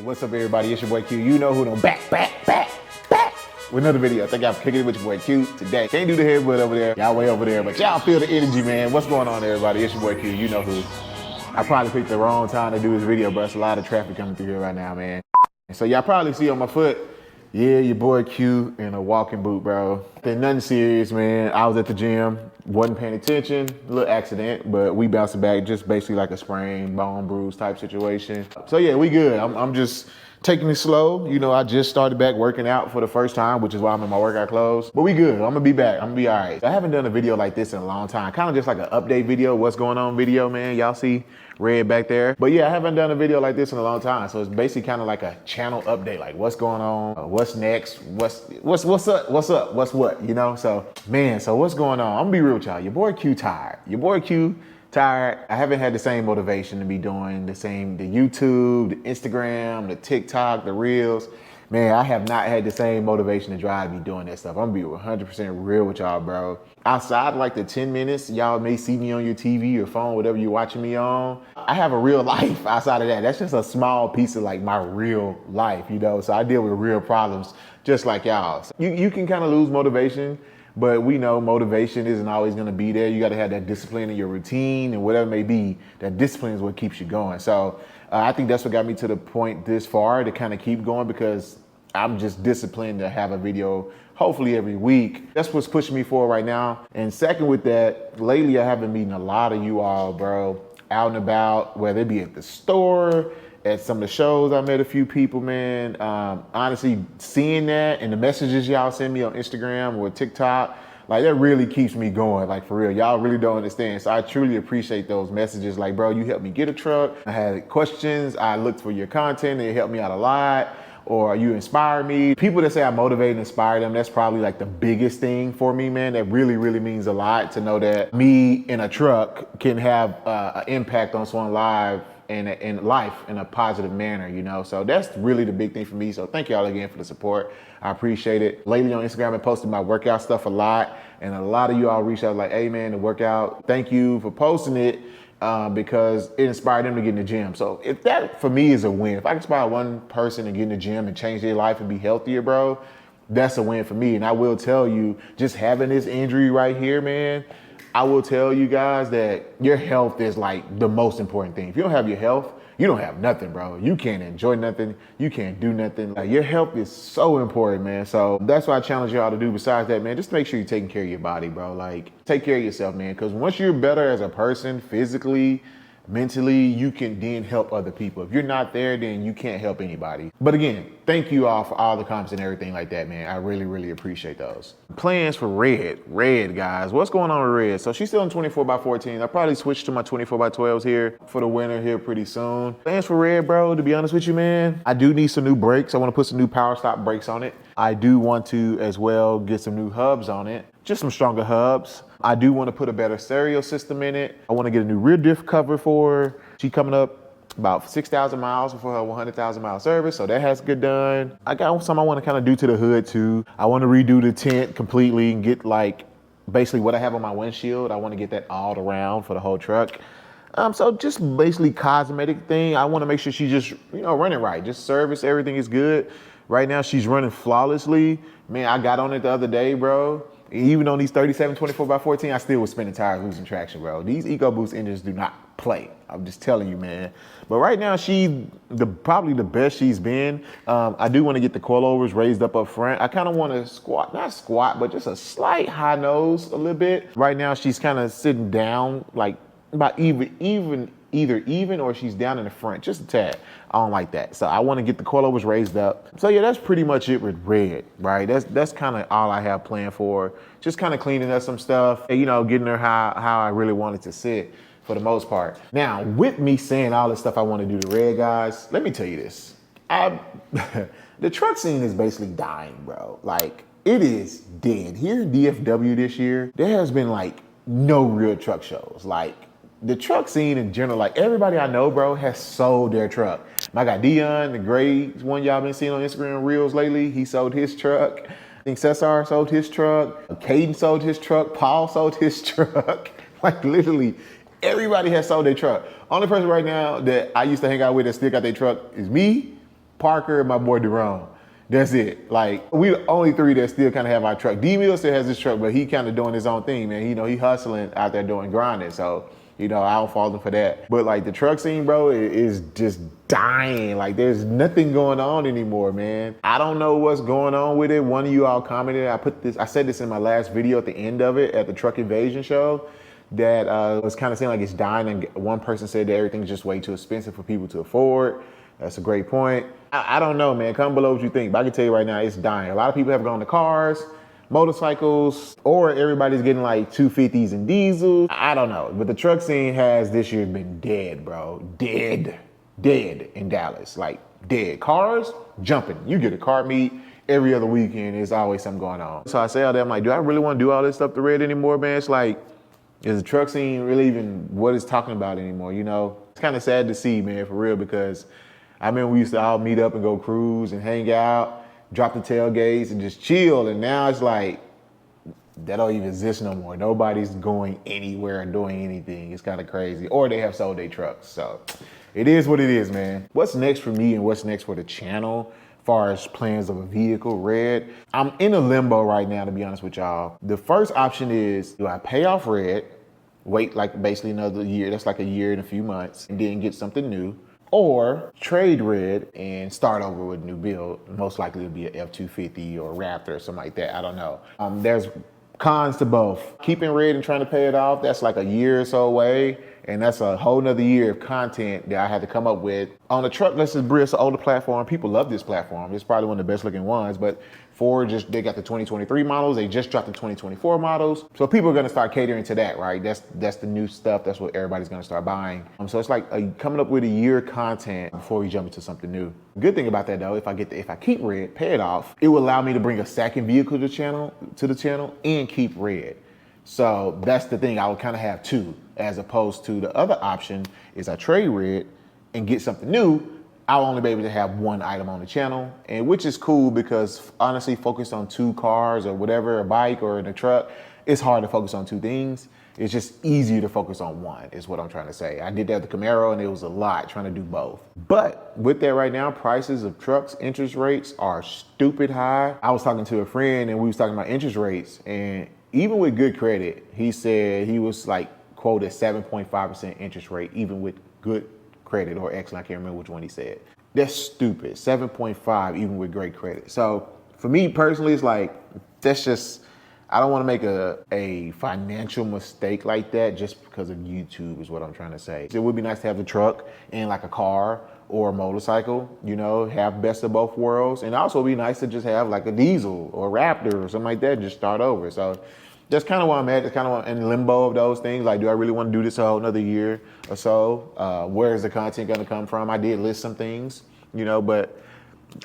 What's up, everybody? It's your boy Q. You know who, back with another video. Thank y'all for kicking it with your boy Q today. Can't do the headbutt over there. Y'all way over there, but y'all feel the energy, man. What's going on, everybody? It's your boy Q. You know who. I probably picked the wrong time to do this video, but there's a lot of traffic coming through here right now, man. So y'all probably see on my foot, yeah, your boy Q in a walking boot, bro. Nothing serious, man. I was at the gym, wasn't paying attention, a little accident, but we bounced back, just basically like a sprain, bone bruise type situation. So yeah, we good. I'm just taking it slow. You know, I just started back working out for the first time, which is why I'm in my workout clothes. But we good. I'm gonna be back. I'm gonna be all right. I haven't done a video like this in a long time. Kind of just like an update video, what's going on video, man. Y'all see red back there. But yeah, I haven't done a video like this in a long time. So it's basically kind of like a channel update, like what's going on, what's next, what's up, what's what, you know? So man, so what's going on? I'm gonna be real with y'all. Your boy Q tired. Your boy Q tired. I haven't had the same motivation to be doing the YouTube, the Instagram, the TikTok, the Reels. Man, I have not had the same motivation to drive to be doing that stuff. I'm gonna be 100% real with y'all, bro. Outside like the 10 minutes, y'all may see me on your TV or phone, whatever you're watching me on. I have a real life outside of that. That's just a small piece of like my real life, you know? So I deal with real problems just like y'all. So you can kind of lose motivation, but we know motivation isn't always gonna be there. You gotta have that discipline in your routine and whatever it may be, that discipline is what keeps you going. So I think that's what got me to the point this far to kind of keep going, because I'm just disciplined to have a video hopefully every week. That's what's pushing me forward right now. And second with that, lately I have been meeting a lot of you all, bro, out and about, whether it be at the store, at some of the shows. I met a few people, man. Honestly, seeing that and the messages y'all send me on Instagram or TikTok, like that really keeps me going, like for real. Y'all really don't understand. So I truly appreciate those messages. Like, bro, you helped me get a truck. I had questions. I looked for your content. It helped me out a lot. Or you inspire me. People that say I motivate and inspire them, that's probably like the biggest thing for me, man. That really, really means a lot to know that me in a truck can have an impact on someone's life in a positive manner, you know? So that's really the big thing for me. So thank y'all again for the support. I appreciate it. Lately on Instagram, I posted my workout stuff a lot, and a lot of you all reached out like, hey man, the workout, thank you for posting it. Because it inspired them to get in the gym. So if that for me is a win, if I can inspire one person to get in the gym and change their life and be healthier, bro, that's a win for me. And I will tell you, just having this injury right here, man, I will tell you guys that your health is like the most important thing. If you don't have your health, you don't have nothing, bro. You can't enjoy nothing. You can't do nothing. Like, your health is so important, man. So that's what I challenge y'all to do. Besides that, man, just make sure you're taking care of your body, bro. Like, take care of yourself, man. Because once you're better as a person, physically, mentally, you can then help other people. If you're not there, then you can't help anybody. But again, thank you all for all the comments and everything like that, man. I really, really appreciate those. Plans for Red, guys. What's going on with Red? So she's still in 24x14. I'll probably switch to my 24x12s here for the winter here pretty soon. Plans for Red, bro, to be honest with you, man, I do need some new brakes. I want to put some new power stop brakes on it. I do want to as well get some new hubs on it. Just some stronger hubs. I do want to put a better stereo system in it. I want to get a new rear diff cover for her. She coming up about 6,000 miles for her 100,000 mile service, so that has to get done. I got some I want to kind of do to the hood too. I want to redo the tent completely and get like basically what I have on my windshield. I want to get that all around for the whole truck. So just basically cosmetic thing. I want to make sure she just, you know, running right. Just service, everything is good. Right now she's running flawlessly. Man, I got on it the other day, bro. Even on these 37 24x14, I still was spinning tires, losing traction, bro. These EcoBoost engines do not play. I'm just telling you, man. But right now, she's probably the best she's been. I do want to get the coilovers raised up front. I kind of want to squat, not squat, but just a slight high nose a little bit. Right now, she's kind of sitting down, like about either even or she's down in the front, just a tad. I don't like that. So I want to get the coilovers raised up. So yeah, that's pretty much it with Red, right? That's kind of all I have planned for. Just kind of cleaning up some stuff and, you know, getting her how I really wanted to sit for the most part. Now, with me saying all this stuff I want to do to Red, guys, let me tell you this. The truck scene is basically dying, bro. Like, it is dead. Here in DFW this year, there has been like no real truck shows. Like, the truck scene in general, like everybody I know, bro, has sold their truck. I got Dion, the gray one y'all been seeing on Instagram Reels lately. He sold his truck. I think Cesar sold his truck. Caden sold his truck. Paul sold his truck. Like literally everybody has sold their truck. Only person right now that I used to hang out with that still got their truck is me, Parker, and my boy Jerome. That's it. Like, we the only three that still kind of have our truck. D-Mill still has his truck, but he kind of doing his own thing, man. You know, he hustling out there doing grinding. So, you know, I don't fault him for that. But like the truck scene, bro, is just dying. Like there's nothing going on anymore, man. I don't know what's going on with it. One of you all commented, I said this in my last video at the end of it at the Truck Invasion show, that was kind of saying like it's dying, and one person said that everything's just way too expensive for people to afford. That's a great point. I don't know, man. Comment below what you think, but I can tell you right now, it's dying. A lot of people have gone to cars, motorcycles, or everybody's getting like 250s and diesels. I don't know, but the truck scene has this year been dead, bro. Dead in Dallas, like dead. Cars, jumping. You get a car meet every other weekend, there's always something going on. So I say all that, I'm like, do I really want to do all this stuff to Red anymore, man? It's like, is the truck scene really even what it's talking about anymore, you know? It's kind of sad to see, man, for real, because I remember we used to all meet up and go cruise and hang out, drop the tailgates and just chill. And now it's like, that don't even exist no more. Nobody's going anywhere and doing anything. It's kind of crazy. Or they have sold their trucks. So it is what it is, man. What's next for me and what's next for the channel as far as plans of a vehicle, Red? I'm in a limbo right now, to be honest with y'all. The first option is, do I pay off Red, wait like basically another year, that's like a year and a few months, and then get something new? Or trade Red and start over with a new build. Most likely it'll be an F-250 or a Raptor or something like that. I don't know. There's cons to both. Keeping Red and trying to pay it off, that's like a year or so away. And that's a whole nother year of content that I had to come up with. On the truck, let's just bring an older platform. People love this platform. It's probably one of the best looking ones, but Ford they got the 2023 models. They just dropped the 2024 models. So people are gonna start catering to that, right? That's the new stuff. That's what everybody's gonna start buying. So it's like coming up with a year content before we jump into something new. Good thing about that though, if I keep Red, pay it off, it will allow me to bring a second vehicle to the channel and keep Red. So that's the thing, I would kind of have two, as opposed to the other option is I trade Red and get something new. I'll only be able to have one item on the channel, and which is cool because honestly, focused on two cars or whatever, a bike or in a truck, it's hard to focus on two things. It's just easier to focus on one, is what I'm trying to say. I did that with the Camaro and it was a lot trying to do both. But with that right now, prices of trucks, interest rates are stupid high. I was talking to a friend and we was talking about interest rates, and even with good credit, he said he was like quoted 7.5% interest rate, even with good credit or excellent. I can't remember which one he said. That's stupid. 7.5 even with great credit. So for me personally, it's like, that's just, I don't want to make a financial mistake like that just because of YouTube is what I'm trying to say. It would be nice to have the truck and like a car or a motorcycle, you know, have best of both worlds. And also it'd be nice to just have like a diesel or a Raptor or something like that, just start over. So that's kind of where I'm at. It's kind of in limbo of those things. Like, do I really want to do this a whole another year or so? Where is the content going to come from? I did list some things, you know, but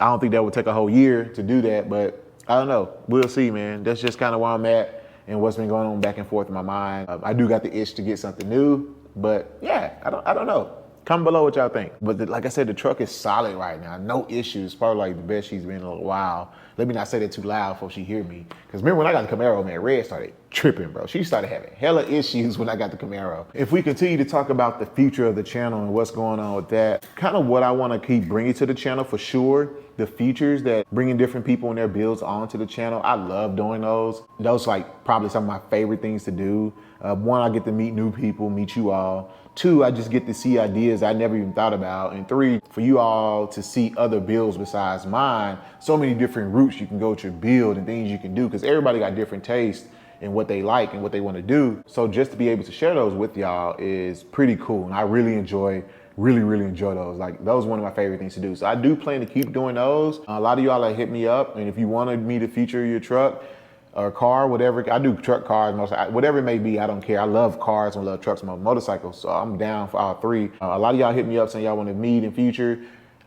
I don't think that would take a whole year to do that. But I don't know. We'll see, man. That's just kind of where I'm at and what's been going on back and forth in my mind. I do got the itch to get something new, but yeah, I don't know. Comment below what y'all think. But like I said, the truck is solid right now. No issues. Probably like the best she's been in a little while. Let me not say that too loud before she hear me. Because remember when I got the Camaro, man, Red started tripping, bro. She started having hella issues when I got the Camaro. If we continue to talk about the future of the channel and what's going on with that, kind of what I want to keep bringing to the channel for sure, the features that bringing different people and their builds onto the channel. I love doing those. Those like probably some of my favorite things to do. One, I get to meet new people, meet you all. Two, I just get to see ideas I never even thought about. And three, for you all to see other builds besides mine, so many different routes you can go with your build and things you can do, because everybody got different tastes and what they like and what they want to do. So just to be able to share those with y'all is pretty cool. And I really enjoy those. Like, those are one of my favorite things to do. So I do plan to keep doing those. A lot of y'all like hit me up, and if you wanted me to feature your truck or car, whatever, I do truck, cars, whatever it may be, I don't care. I love cars and love trucks and motorcycles, so I'm down for all three. A lot of y'all hit me up saying y'all want to meet in future.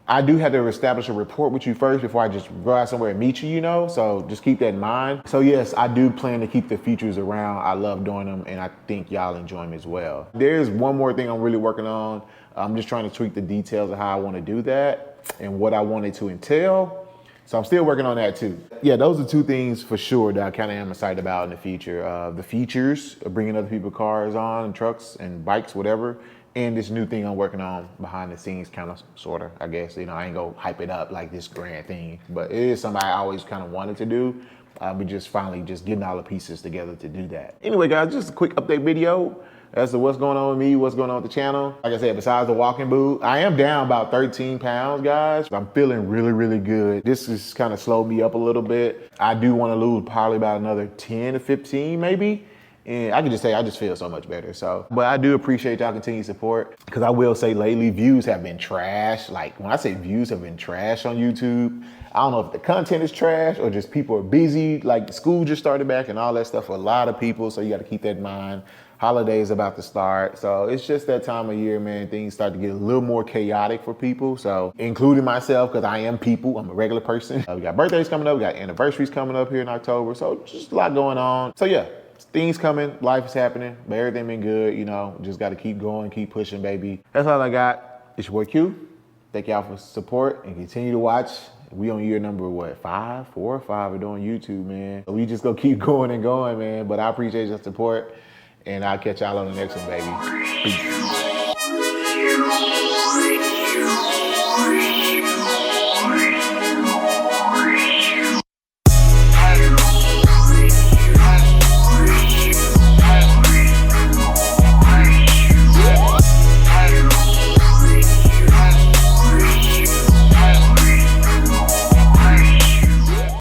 I do have to establish a rapport with you first before I just go out somewhere and meet you, you know? So just keep that in mind. So yes, I do plan to keep the features around. I love doing them, and I think y'all enjoy them as well. There's one more thing I'm really working on. I'm just trying to tweak the details of how I want to do that and what I want it to entail. So I'm still working on that too. Yeah, those are two things for sure that I kind of am excited about in the future. The features of bringing other people's cars on, trucks and bikes, whatever, and this new thing I'm working on behind the scenes, kind of, sort of, I guess. You know, I ain't gonna hype it up like this grand thing, but it is something I always kind of wanted to do. We just finally just getting all the pieces together to do that. Anyway, guys, just a quick update video as to what's going on with me, what's going on with the channel. Like I said, besides the walking boot, I am down about 13 pounds, guys. I'm feeling really, really good. This has kind of slowed me up a little bit. I do want to lose probably about another 10 to 15 maybe. And I can just say, I just feel so much better. So, but I do appreciate y'all continued support, because I will say lately views have been trash. Like when I say views have been trash on YouTube, I don't know if the content is trash or just people are busy. Like school just started back and all that stuff for a lot of people. So you got to keep that in mind. Holidays about to start. So it's just that time of year, man. Things start to get a little more chaotic for people. So including myself, because I am people, I'm a regular person. We got birthdays coming up, we got anniversaries coming up here in October. So just a lot going on. So yeah. Things coming, life is happening, but everything been good, you know, just got to keep going, keep pushing, baby. That's all I got. It's your boy Q. Thank y'all for support and continue to watch. We on year number, what, 4 or 5 of doing YouTube, man. So we just gonna keep going and going, man. But I appreciate your support, and I'll catch y'all on the next one, baby. Peace.